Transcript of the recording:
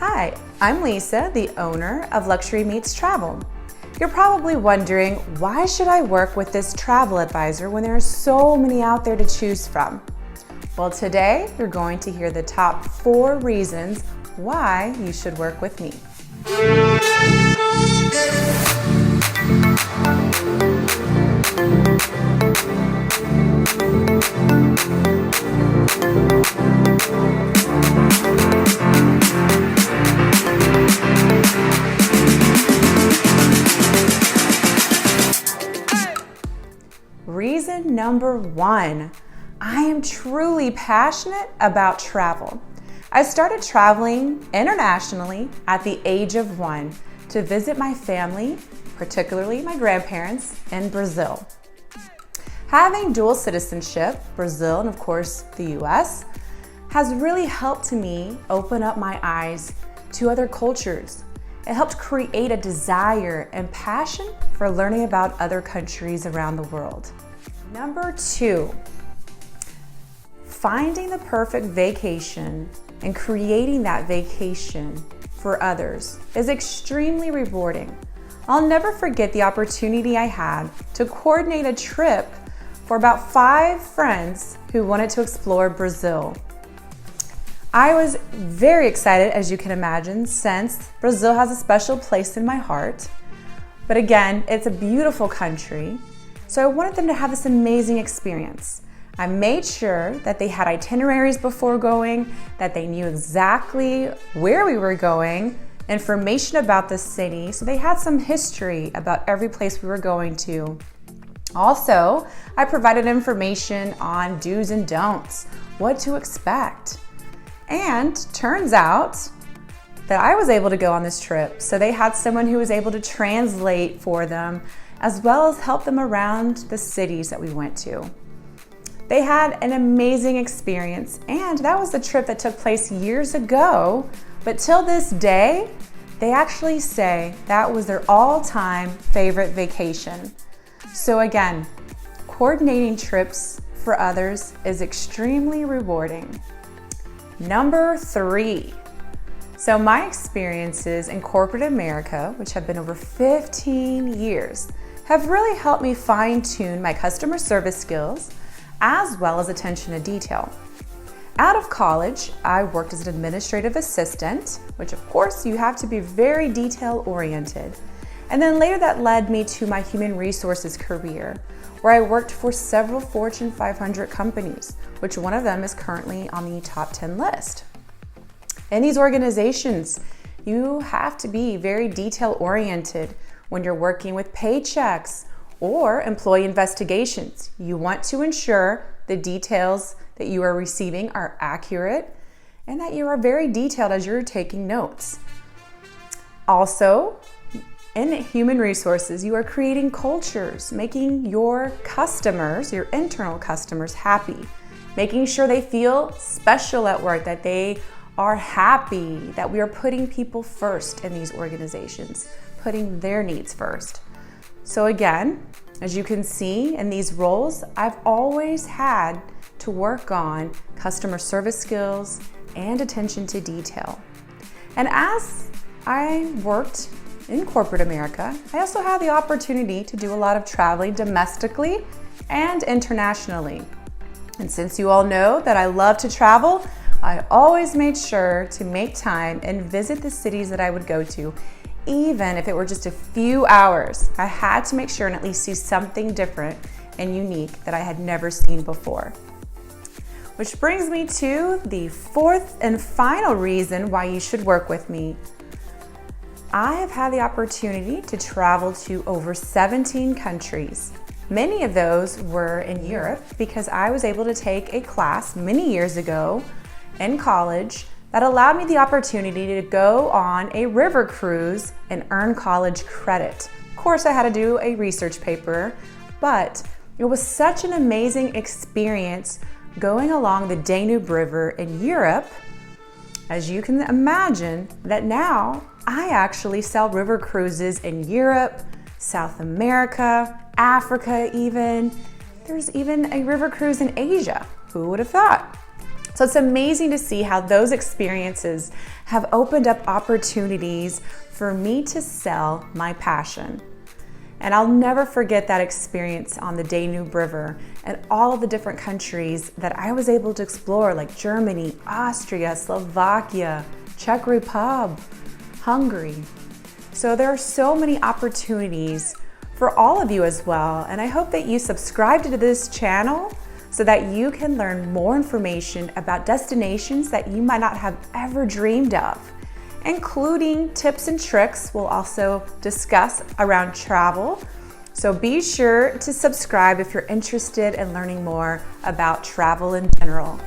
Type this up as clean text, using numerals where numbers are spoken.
Hi, I'm Lisa, the owner of Luxury Meets Travel. You're probably wondering, why should I work with this travel advisor when there are so many out there to choose from? Well, today you're going to hear the top 4 reasons why you should work with me. Reason number 1, I am truly passionate about travel. I started traveling internationally at the age of 1 to visit my family, particularly my grandparents, in Brazil. Having dual citizenship, Brazil and of course the US, has really helped me open up my eyes to other cultures. It helped create a desire and passion for learning about other countries around the world. Number 2, finding the perfect vacation and creating that vacation for others is extremely rewarding. I'll never forget the opportunity I had to coordinate a trip for about 5 friends who wanted to explore Brazil. I was very excited, as you can imagine, since Brazil has a special place in my heart. But again, it's a beautiful country, so I wanted them to have this amazing experience. I made sure that they had itineraries before going, that they knew exactly where we were going, information about the city, so they had some history about every place we were going to. Also, I provided information on do's and don'ts, what to expect. And turns out that I was able to go on this trip, so they had someone who was able to translate for them, as well as help them around the cities that we went to. They had an amazing experience, and that was the trip that took place years ago, but till this day, they actually say that was their all-time favorite vacation. So again, coordinating trips for others is extremely rewarding. Number 3. So my experiences in corporate America, which have been over 15 years, have really helped me fine-tune my customer service skills as well as attention to detail. Out of college, I worked as an administrative assistant, which of course you have to be very detail-oriented. And then later that led me to my human resources career, where I worked for several Fortune 500 companies, which one of them is currently on the top 10 list. In these organizations, you have to be very detail-oriented when you're working with paychecks or employee investigations. You want to ensure the details that you are receiving are accurate and that you are very detailed as you're taking notes. Also, in human resources, you are creating cultures, making your customers, your internal customers, happy, making sure they feel special at work, that they are happy, that we are putting people first in these organizations, putting their needs first. So again, as you can see in these roles, I've always had to work on customer service skills and attention to detail. And as I worked in corporate America, I also had the opportunity to do a lot of traveling domestically and internationally. And since you all know that I love to travel, I always made sure to make time and visit the cities that I would go to, even if it were just a few hours. I had to make sure and at least see something different and unique that I had never seen before. Which brings me to the 4th and final reason why you should work with me. I have had the opportunity to travel to over 17 countries. Many of those were in Europe because I was able to take a class many years ago in college that allowed me the opportunity to go on a river cruise and earn college credit. Of course, I had to do a research paper, but it was such an amazing experience going along the Danube River in Europe. As you can imagine, that now I actually sell river cruises in Europe, South America, Africa even. There's even a river cruise in Asia. Who would have thought? So it's amazing to see how those experiences have opened up opportunities for me to sell my passion. And I'll never forget that experience on the Danube River and all of the different countries that I was able to explore, like Germany, Austria, Slovakia, Czech Republic, Hungary. So there are so many opportunities for all of you as well. And I hope that you subscribe to this channel so that you can learn more information about destinations that you might not have ever dreamed of, including tips and tricks we'll also discuss around travel. So be sure to subscribe if you're interested in learning more about travel in general.